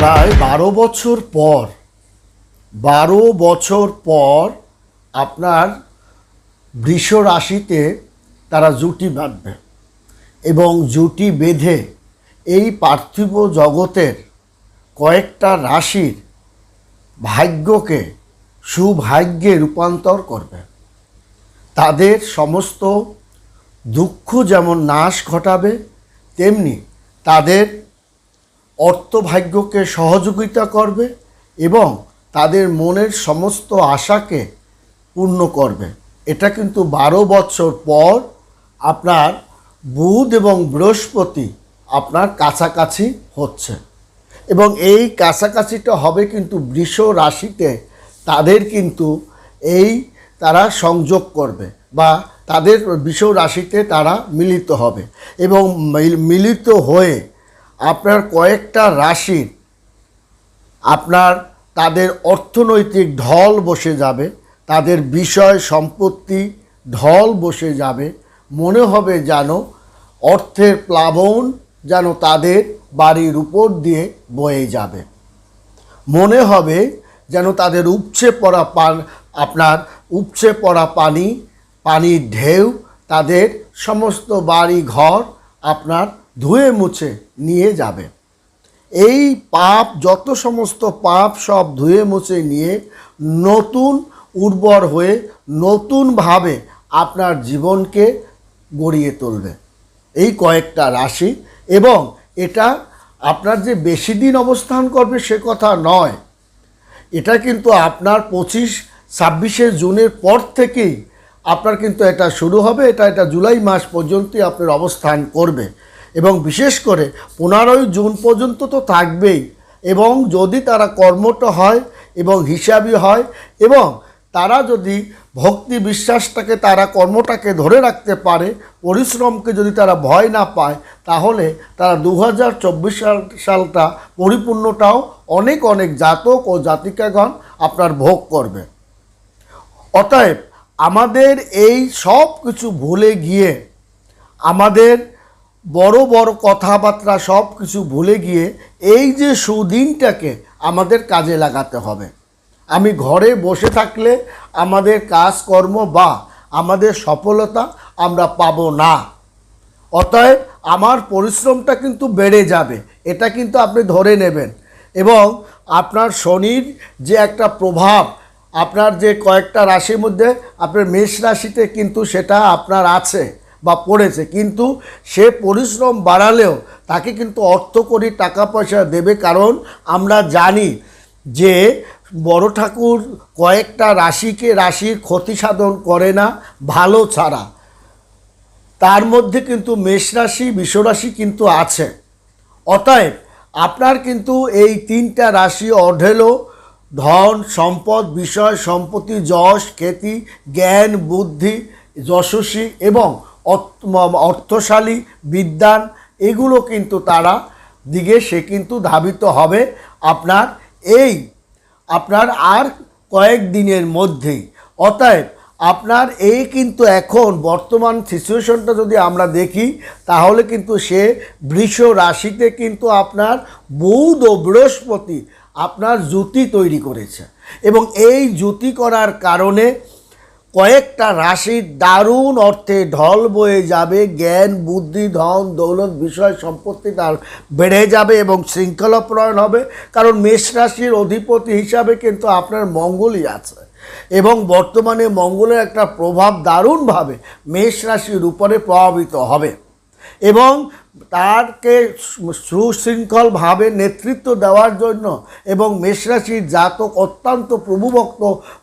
প্রায় 12 বছর পর আপনার বৃষ রাশিতে তারা জুটি বাঁধবে এবং জুটি বেঁধে এই পার্থিব জগতের কয়েকটা রাশির ভাগ্যকে সুভাগ্যে রূপান্তর করবে। তাদের সমস্ত দুঃখ যেমন নাশ ঘটাবে, তেমনি তাদের অর্থভাগ্যকে সহযোগিতা করবে এবং তাদের মনের সমস্ত আশাকে পূর্ণ করবে। এটা কিন্তু 12 বছর পর আপনার বুধ এবং বৃহস্পতি আপনার কাছাকাছি হচ্ছে এবং এই কাছাকাছিটা হবে কিন্তু বৃষ রাশিতে। তাদের কিন্তু তারা সংযোগ করবে বা তাদের বৃষ রাশিতে তারা মিলিত হবে এবং মিলিত হয়ে আপনার কয়েকটা রাশির তাদের অর্থনৈতিক ঢল বসে যাবে, তাদের বিষয় সম্পত্তি ঢল বসে যাবে। মনে হবে যেন অর্থের প্লাবন যেন তাদের বাড়ির উপর দিয়ে বয়ে যাবে। মনে হবে যেন তাদের উপচে পড়া পানির ঢেউ তাদের সমস্ত বাড়ি ঘর আপনার ধুয়ে মুছে নিয়ে যাবে। এই যত সমস্ত পাপ সব ধুয়ে মুছে নিয়ে নতুন উর্বর হয়ে নতুনভাবে আপনার জীবনকে গড়িয়ে তুলবে এই কয়েকটা রাশি। এবং এটা আপনার যে বেশি দিন অবস্থান করবে সে কথা নয়, এটা কিন্তু আপনার 25-26 জুনের পর থেকেই আপনার কিন্তু এটা শুরু হবে। এটা জুলাই মাস পর্যন্তই আপনার অবস্থান করবে এবং বিশেষ করে 15 জুন পর্যন্ত তো থাকবেই। এবং যদি তারা কর্মঠ হয় এবং হিসাবী হয় এবং তারা যদি ভক্তি বিশ্বাসটাকে তারা কর্মটাকে ধরে রাখতে পারে, পরিশ্রমকে যদি তারা ভয় না পায়, তাহলে তারা 2024 সালটা পরিপূর্ণটাও অনেক জাতক ও জাতিকাগণ আপনার ভোগ করবে। অতএব আমাদের এই সব কিছু ভুলে গিয়ে, আমাদের বড় কথাবার্তা সব কিছু ভুলে গিয়ে এই যে সুদিনটাকে আমাদের কাজে লাগাতে হবে। আমি ঘরে বসে থাকলে আমাদের কাজকর্ম বা আমাদের সফলতা আমরা পাবো না। অতএব আমার পরিশ্রমটা কিন্তু বেড়ে যাবে, এটা কিন্তু আপনি ধরে নেবেন। এবং আপনার শনির যে একটা প্রভাব আপনার যে কয়েকটা রাশির মধ্যে আপনার মেষ রাশিতে কিন্তু সেটা আপনার আছে বা পড়েছে, কিন্তু সে পরিশ্রম বাড়ালেও তাকে কিন্তু অর্থকরী টাকা পয়সা দেবে। কারণ আমরা জানি যে বড় ঠাকুর কয়েকটা রাশির ক্ষতি সাধন করে না ভালো ছাড়া। তার মধ্যে কিন্তু মেষ রাশি বৃষ রাশি কিন্তু আছে। অতএব আপনার কিন্তু এই 3টা রাশি অঢেল ধন সম্পদ বিষয় সম্পত্তি যশ খ্যাতি জ্ঞান বুদ্ধি যশস্বী এবং অর্থশালী বিদ্বান এগুলো কিন্তু তারা দিকে সে কিন্তু ধাবিত হবে আপনার আর কয়েক দিনের মধ্যেই। অতএব আপনার কিন্তু এখন বর্তমান সিচুয়েশনটা যদি আমরা দেখি, তাহলে কিন্তু সে বৃষ রাশিতে কিন্তু আপনার বুধ ও বৃহস্পতি আপনার জুতি তৈরি করেছে এবং এই জুতি করার কারণে কয়েকটা রাশির দারুণ অর্থে ঢল বয়ে যাবে। জ্ঞান বুদ্ধি ধন দৌলত বিষয় সম্পত্তি তার বেড়ে যাবে এবং শৃঙ্খলাপরায়ণ হবে। কারণ মেষ রাশির অধিপতি হিসাবে কিন্তু আপনার মঙ্গলই আছে এবং বর্তমানে মঙ্গলের একটা প্রভাব দারুণভাবে মেষ রাশির উপরে প্রভাবিত হবে এবং তারকে সুশৃঙ্খলভাবে নেতৃত্ব দেওয়ার জন্য এবং মেষরাশির জাতক অত্যন্ত প্রভুভক্ত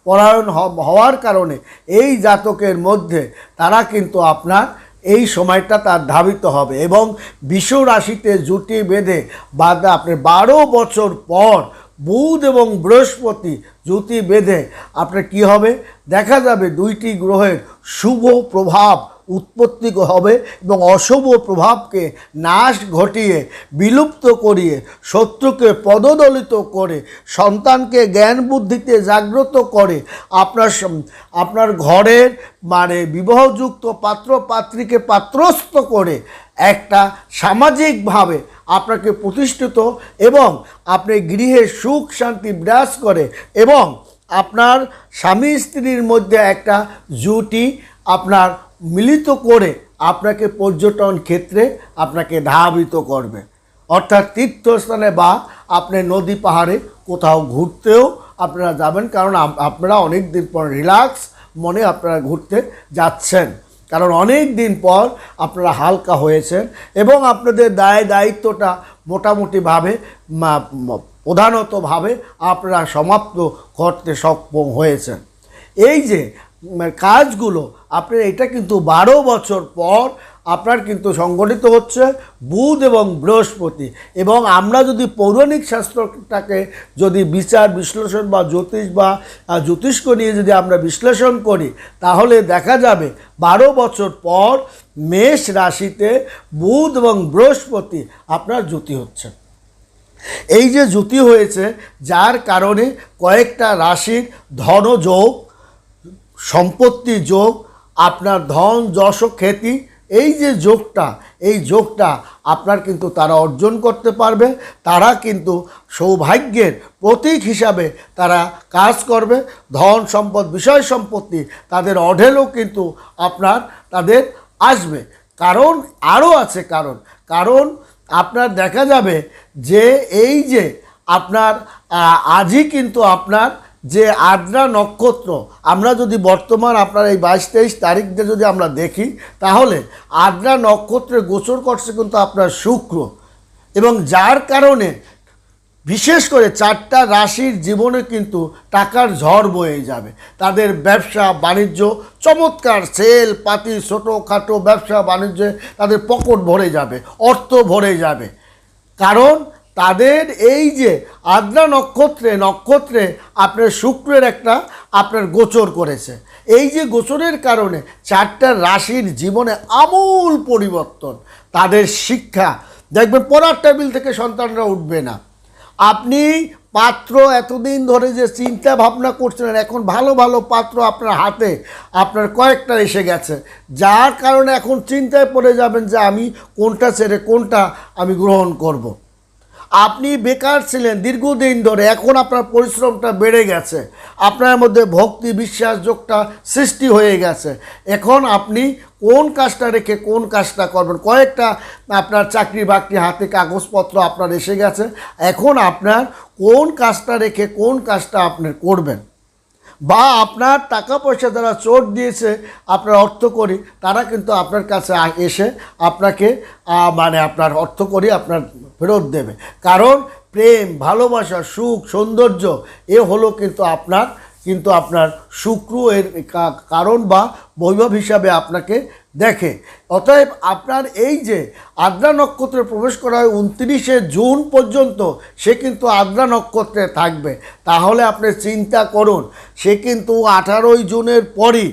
পরায়ণ হওয়ার কারণে এই জাতকের মধ্যে তারা কিন্তু আপনার এই সময়টা তার ধাবিত হবে এবং বৃষ রাশিতে জুটি বেঁধে আপনার 12 বছর পর বুধ এবং বৃহস্পতি জুটি বেঁধে আপনার কি হবে দেখা যাবে 2টি গ্রহের শুভ প্রভাব উৎপত্তি হবে এবং অশুভ প্রভাবকে নাশ ঘটিয়ে বিলুপ্ত করিয়ে শত্রুকে পদদলিত করে সন্তানকে জ্ঞান বুদ্ধিতে জাগ্রত করে আপনার ঘরের বিবাহযুক্ত পাত্র পাত্রীকে পাত্রস্থ করে একটা সামাজিকভাবে আপনাকে প্রতিষ্ঠিত এবং আপনি গৃহে সুখ শান্তি বিরাজ করে এবং আপনার স্বামী স্ত্রীর মধ্যে একটা জুটি আপনার মিলিত করে আপনাকে পর্যটন ক্ষেত্রে আপনাকে ধাবিত করবে, অর্থাৎ তীর্থস্থানে বা আপনি নদী পাহাড়ে কোথাও ঘুরতেও আপনারা যাবেন, কারণ আপনারা অনেক দিন পর রিল্যাক্স মনে আপনারা ঘুরতে যাচ্ছেন, কারণ অনেক দিন পর আপনারা হালকা হয়েছেন এবং আপনাদের দায়িত্বটা মোটামুটিভাবে প্রধানতভাবে আপনারা সমাপ্ত করতে সক্ষম হয়েছেন। এই যে কাজগুলো আপনার এটা কিন্তু 12 বছর পর আপনার কিন্তু সংগঠিত হচ্ছে বুধ এবং বৃহস্পতি। এবং আমরা যদি পৌরাণিক শাস্ত্রটাকে যদি বিচার বিশ্লেষণ বা জ্যোতিষ্ক নিয়ে যদি আমরা বিশ্লেষণ করি, তাহলে দেখা যাবে 12 বছর পর মেষ রাশিতে বুধ এবং বৃহস্পতি আপনার জ্যোতি হচ্ছে। এই যে জ্যোতি হয়েছে, যার কারণে কয়েকটা রাশির ধনযোগ, সম্পত্তি যোগ, আপনার ধন যশ খ্যাতি, এই যে যোগটা আপনার কিন্তু তারা অর্জন করতে পারবে। তারা কিন্তু সৌভাগ্যের প্রতীক হিসাবে তারা কাজ করবে। ধন সম্পদ বিষয় সম্পত্তি তাদের অঢেলও কিন্তু তাদের আসবে। কারণ আরও আছে, কারণ আপনার দেখা যাবে যে এই যে আপনার আজই কিন্তু আপনার যে আদ্রা নক্ষত্র, আমরা যদি বর্তমান আপনার এই 22-23 তারিখে যদি আমরা দেখি, তাহলে আদ্রা নক্ষত্রে গোচর করছে কিন্তু আপনার শুক্র, এবং যার কারণে বিশেষ করে 4টা রাশির জীবনে কিন্তু টাকার ঝড় বয়ে যাবে। তাদের ব্যবসা বাণিজ্য চমৎকার, সেল পাতি ছোটোখাটো ব্যবসা বাণিজ্যে তাদের পকেট ভরে যাবে, অর্থ ভরে যাবে। কারণ তাদের এই যে আদ্রা নক্ষত্রে আপনার শুক্রের একটা আপনার গোচর করেছে। এই যে গোচরের কারণে 4টা রাশির জীবনে আমূল পরিবর্তন। তাদের শিক্ষা দেখবেন, পড়ার টেবিল থেকে সন্তানরা উঠবে না। আপনি পাত্র এতদিন ধরে যে চিন্তা ভাবনা করছিলেন, এখন ভালো ভালো পাত্র আপনার হাতে আপনার কয়েকটা এসে গেছে, যার কারণে এখন চিন্তায় পড়ে যাবেন যে আমি কোনটা ছেড়ে কোনটা আমি গ্রহণ করব। আপনি বেকার ছিলেন দীর্ঘদিন ধরে, এখন আপনার পরিশ্রমটা বেড়ে গেছে, আপনার মধ্যে ভক্তি বিশ্বাস যোগটা সৃষ্টি হয়ে গেছে। এখন আপনি কোন কাজটা রেখে কোন কাজটা করবেন, কয়েকটা আপনার চাকরি বাকরি হাতে কাগজপত্র আপনার এসে গেছে, এখন আপনার কোন কাজটা রেখে কোন কাজটা আপনি করবেন। বা আপনার টাকা পয়সা যারা চোট দিয়েছে আপনার অর্থকরী, তারা কিন্তু আপনার কাছে এসে আপনাকে আপনার অর্থকরী আপনার ফেরত দেবে। কারণ প্রেম, ভালোবাসা, সুখ, সৌন্দর্য এ হলো কিন্তু আপনার শুক্র এর কারণ বা বৈভব হিসাবে আপনাকে দেখে। অতএব আপনার এই যে আদ্রা নক্ষত্রে প্রবেশ করা হয় 29শে জুন পর্যন্ত, সে কিন্তু আদ্রা নক্ষত্রে থাকবে। তাহলে আপনি চিন্তা করুন, সে কিন্তু 18ই জুনের পরই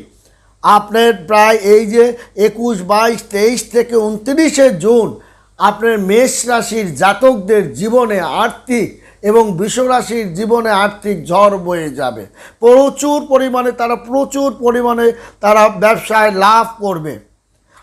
আপনার প্রায় এই যে 21, 22, 23 থেকে 29শে জুন আপনার মেষ রাশির জাতকদের জীবনে আর্থিক এবং বৃষ রাশির জীবনে আর্থিক ঝড় বয়ে যাবে। প্রচুর পরিমাণে তারা ব্যবসায় লাভ করবে।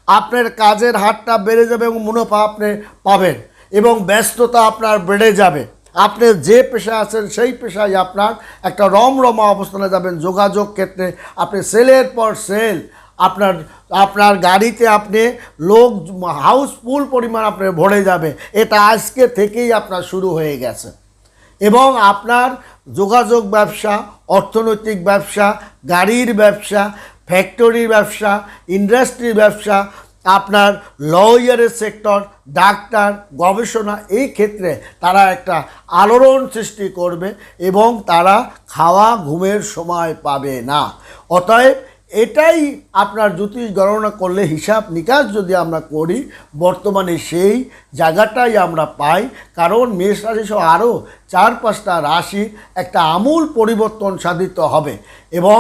আপনার কাজের হারটা বেড়ে যাবে এবং মুনাফা আপনি পাবেন এবং ব্যস্ততা আপনার বেড়ে যাবে। আপনি যে পেশা আছেন সেই পেশায় আপনার একটা রমরমা অবস্থানে যাবেন। যোগাযোগ ক্ষেত্রে আপনি সেলের পর সেল, আপনার গাড়িতে আপনি লোক হাউসফুল পরিমাণ আপনার ভরে যাবে। এটা আজকে থেকেই আপনার শুরু হয়ে গেছে। এবং আপনার যোগাযোগ ব্যবসা, অর্থনৈতিক ব্যবসা, গাড়ির ব্যবসা, ফ্যাক্টরির ব্যবসা, ইন্ডাস্ট্রির ব্যবসা, আপনার লয়ারের সেক্টর, ডাক্তার, গবেষণা, এই ক্ষেত্রে তারা একটা আলোড়ন সৃষ্টি করবে এবং তারা খাওয়া ঘুমের সময় পাবে না। অতএব এটাই আপনার জ্যোতিষ গণনা করলে, হিসাব নিকাশ যদি আমরা করি, বর্তমানে সেই জায়গাটাই আমরা পাই। কারণ মেষ রাশি সহ আরও 4-5টা রাশি একটা আমূল পরিবর্তন সাধিত হবে এবং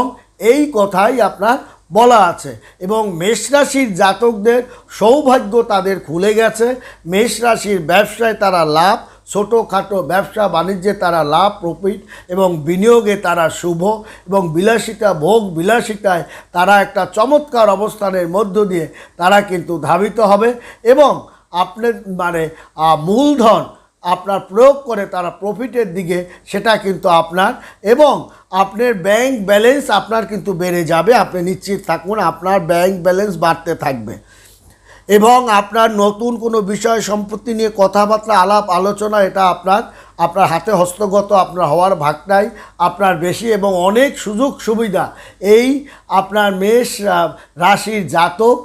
এই কথাই আপনার বলা আছে। এবং মেষ রাশির জাতকদের সৌভাগ্য তাদের খুলে গেছে। মেষ রাশির ব্যবসায় তারা লাভ, ছোটোখাটো ব্যবসা বাণিজ্যে তারা লাভ, প্রফিট এবং বিনিয়োগে তারা শুভ এবং বিলাসিতা, ভোগ বিলাসিতায় তারা একটা চমৎকার অবস্থানের মধ্য দিয়ে তারা কিন্তু ধাবিত হবে। এবং আপনার মানে মূলধন আপনার প্রয়োগ করে তারা প্রফিটের দিকে, সেটা কিন্তু আপনার, এবং আপনার ব্যাংক ব্যালেন্স আপনার কিন্তু বেড়ে যাবে। আপনি নিশ্চিত থাকুন আপনার ব্যাংক ব্যালেন্স বাড়তে থাকবে, এবং আপনার নতুন কোনো বিষয় সম্পত্তি নিয়ে কথাবার্তা আলাপ আলোচনা, এটা আপনার হাতে হস্তগত আপনার হওয়ার ভাগটাই আপনার বেশি, এবং অনেক সুযোগ সুবিধা এই আপনার মেষ রাশির জাতক,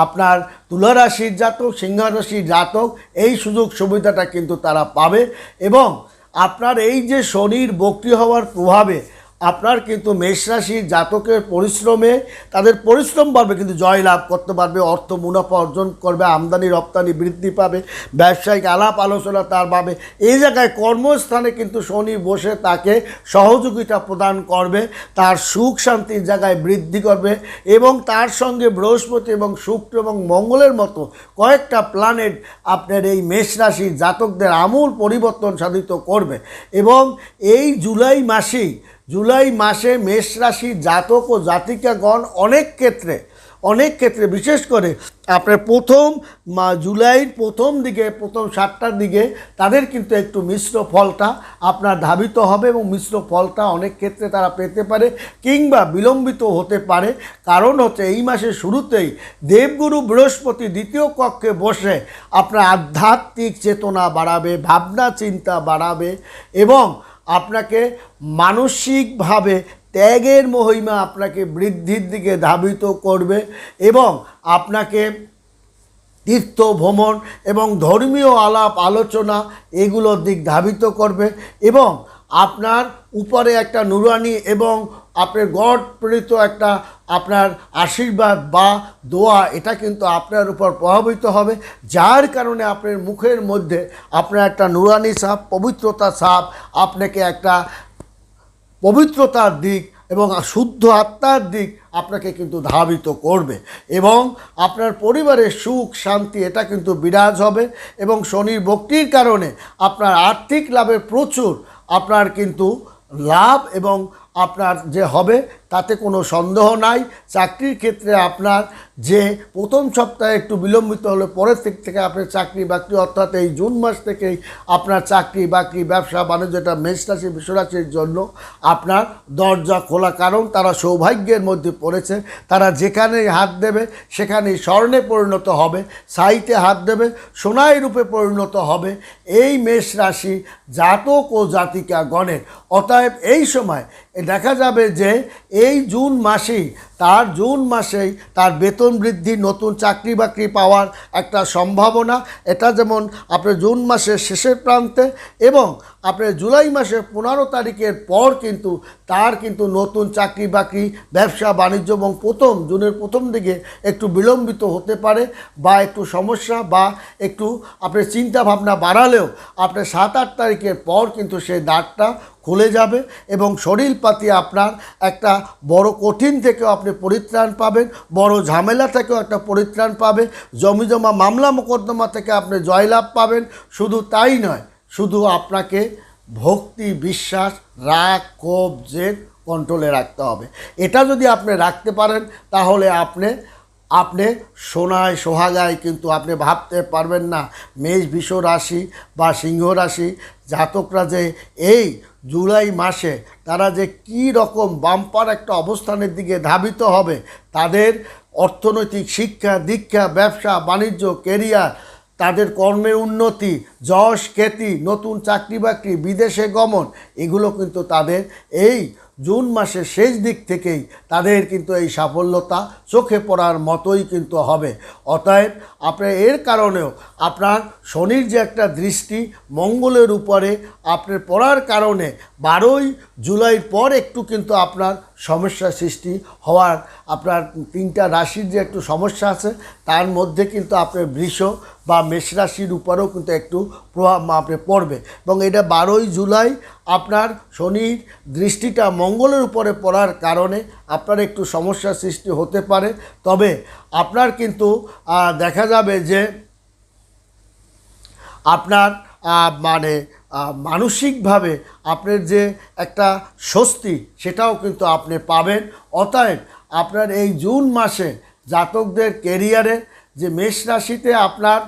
আপনার তুলা রাশির জাতক, সিংহ রাশির জাতক, এই সুযোগ সুবিধাটা কিন্তু তারা পাবে। এবং আপনার এই যে শনির বক্রি হওয়ার প্রভাবে আপনার কিন্তু মেষ রাশির জাতকের পরিশ্রমে তাদের পরিশ্রম বাড়বে, কিন্তু জয় লাভ করতে পারবে, অর্থ মুনাফা অর্জন করবে, আমদানি রপ্তানি বৃদ্ধি পাবে, ব্যবসায়িক আলাপ আলোচনা তার পাবে। এই জায়গায় কর্মস্থানে কিন্তু শনি বসে তাকে সহযোগিতা প্রদান করবে, তার সুখ শান্তির জায়গায় বৃদ্ধি করবে, এবং তার সঙ্গে বৃহস্পতি এবং শুক্র এবং মঙ্গলের মতো কয়েকটা প্ল্যানেট আপনার এই মেষ রাশির জাতকদের আমূল পরিবর্তন সাধিত করবে। এবং এই জুলাই মাসে মেষ রাশির জাতক ও জাতিকাগণ অনেক ক্ষেত্রে বিশেষ করে আপনার জুলাইয়ের প্রথম দিকে, প্রথম 7টার দিকে তাদের কিন্তু একটু মিশ্র ফলটা আপনার ধাবিত হবে, এবং মিশ্র ফলটা অনেক ক্ষেত্রে তারা পেতে পারে কিংবা বিলম্বিত হতে পারে। কারণ হচ্ছে এই মাসের শুরুতেই দেবগুরু বৃহস্পতি দ্বিতীয় কক্ষে বসে আপনার আধ্যাত্মিক চেতনা বাড়াবে, ভাবনা চিন্তা বাড়াবে, এবং আপনাকে মানসিকভাবে ত্যাগের মহিমা আপনাকে বৃদ্ধির দিকে ধাবিত করবে, এবং আপনাকে তীর্থ ভ্রমণ এবং ধর্মীয় আলাপ আলোচনা এগুলোর দিক ধাবিত করবে, এবং আপনার উপরে একটা নুরানি এবং আপনার গড প্রেরিত একটা আপনার আশীর্বাদ বা দোয়া, এটা কিন্তু আপনার উপর প্রভাবিত হবে, যার কারণে আপনার মুখের মধ্যে আপনার একটা নুরানি ছাপ, পবিত্রতা ছাপ আপনাকে একটা পবিত্রতার দিক এবং শুদ্ধ আত্মার দিক আপনাকে কিন্তু ধাবিত করবে, এবং আপনার পরিবারের সুখ শান্তি এটা কিন্তু বিরাজ হবে। এবং শনির বক্রির কারণে আপনার আর্থিক লাভের প্রচুর আপনার কিন্তু লাভ এবং আপনার যে হবে তাতে কোনো সন্দেহ নাই। চাকরির ক্ষেত্রে আপনার যে প্রথম সপ্তাহে একটু বিলম্বিত হলে পরের দিক থেকে আপনার চাকরি বাকরি, অর্থাৎ এই জুন মাস থেকেই আপনার চাকরি বাকরি ব্যবসা বাণিজ্য, এটা মেষ রাশি বৃষ রাশির জন্য আপনার দরজা খোলা, কারণ তারা সৌভাগ্যের মধ্যে পড়েছে। তারা যেখানেই হাত দেবে সেখানেই স্বর্ণে পরিণত হবে, সাইতে হাত দেবে সোনায় রূপে পরিণত হবে এই মেষ রাশি জাতক ও জাতিকা গণের। অতএব এই সময় দেখা যাবে যে এই জুন মাসেই তার বেতন বৃদ্ধি, নতুন চাকরি বাকরি পাওয়ার একটা সম্ভাবনা, এটা যেমন আপনার জুন মাসের শেষের প্রান্তে, এবং আপনার জুলাই মাসের 15 তারিখের পর কিন্তু তার কিন্তু নতুন চাকরি বাকরি, ব্যবসা বাণিজ্য, এবং জুনের প্রথম দিকে একটু বিলম্বিত হতে পারে, বা একটু সমস্যা বা একটু আপনার চিন্তা ভাবনা বাড়ালেও আপনার 7-8 তারিখের পর কিন্তু সেই দ্বারটা খুলে যাবে, এবং শরীরপাতি আপনার একটা বড় কঠিন থেকেও আপনি পরিত্রাণ পাবেন, বড় ঝামেলা থেকেও একটা পরিত্রাণ পাবে, জমিজমা মামলা মোকদ্দমা থেকে আপনি জয়লাভ পাবেন। শুধু তাই নয়, শুধু আপনাকে ভক্তি, বিশ্বাস, রাগ, ক্ষোভ, জেদ কন্ট্রোলে রাখতে হবে। এটা যদি আপনি রাখতে পারেন তাহলে আপনি সোনায় সোহাগায় কিন্তু আপনি ভাবতে পারবেন না মেষ বৃষ রাশি বা সিংহ রাশি জাতকরা যে এই জুলাই মাসে তারা যে কী রকম বাম্পার একটা অবস্থানের দিকে ধাবিত হবে। তাদের অর্থনৈতিক শিক্ষা দীক্ষা, ব্যবসা বাণিজ্য, কেরিয়ার, তাদের কর্মের উন্নতি, যশ খ্যাতি, নতুন চাকরি বাকরি, বিদেশে গমন, এগুলো কিন্তু তাদের এই জুন মাসের শেষ দিক থেকেই তাদের কিন্তু এই সাফল্যতা চোখে পড়ার মতোই কিন্তু হবে। অতএব আপনার এর কারণেও আপনার শনির যে একটা দৃষ্টি মঙ্গলের উপরে আপনার পড়ার কারণে 12ই জুলাইয়ের পর একটু কিন্তু আপনার সমস্যা সৃষ্টি হওয়ার, আপনার 3টা রাশির যে একটু সমস্যা আছে তার মধ্যে কিন্তু আপনার বৃষ বা মেষ রাশির উপরেও কিন্তু একটু প্রভাব আপনি পড়বে, এবং এটা 12ই জুলাই আপনার শনির দৃষ্টিটা মঙ্গলের উপরে পড়ার কারণে আপনার একটু সমস্যার সৃষ্টি হতে পারে। তবে আপনার কিন্তু দেখা যাবে যে আপনার মানসিকভাবে আপনার যে একটা স্বস্তি সেটাও কিন্তু আপনি পাবেন। অতএব আপনার এই জুন মাসে জাতকদের কেরিয়ারে যে মেষ রাশিতে আপনার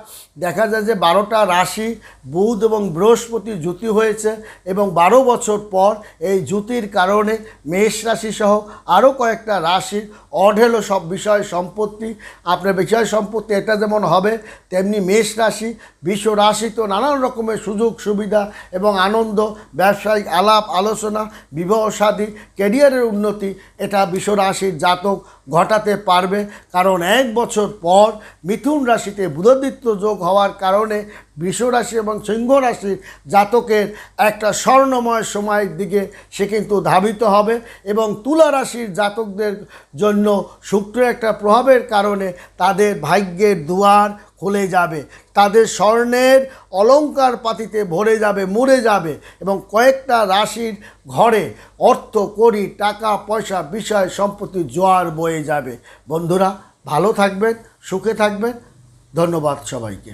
দেখা যায় যে 12টা রাশি বুধ এবং বৃহস্পতি যুতি হয়েছে এবং 12 বছর পর এই যুতির কারণে মেষ রাশি সহ আরও কয়েকটা রাশির অঢেল সব বিষয় সম্পত্তি, আপনার বিষয় সম্পত্তি এটা যেমন হবে, তেমনি মেষ রাশি বিশ্ব রাশি তো নানান রকমের সুযোগ সুবিধা এবং আনন্দ, ব্যবসায়িক আলাপ আলোচনা, বিবাহ শাদী, ক্যারিয়ারের উন্নতি এটা বিশ্ব রাশির জাতক ঘটাতে পারবে। কারণ 1 বছর পর মিথুন রাশিতে বুধাদিত্য যোগ হওয়ার কারণে বৃষ রাশি এবং সিংহ রাশির জাতকের একটা স্বর্ণময় সময়ের দিকে সে কিন্তু ধাবিত হবে এবং তুলা রাশির জাতকদের জন্য শুক্রের একটা প্রভাবের কারণে তাদের ভাগ্যের দুয়ার খুলে যাবে, তাদের স্বর্ণের অলংকার পাতিতে ভরে যাবে, মুড়ে যাবে এবং কয়েকটা রাশির ঘরে অর্থ কড়ি টাকা পয়সা বিষয় সম্পত্তি জোয়ার বয়ে যাবে। বন্ধুরা ভালো থাকবেন, সুখে থাকবেন। ধন্যবাদ সবাইকে।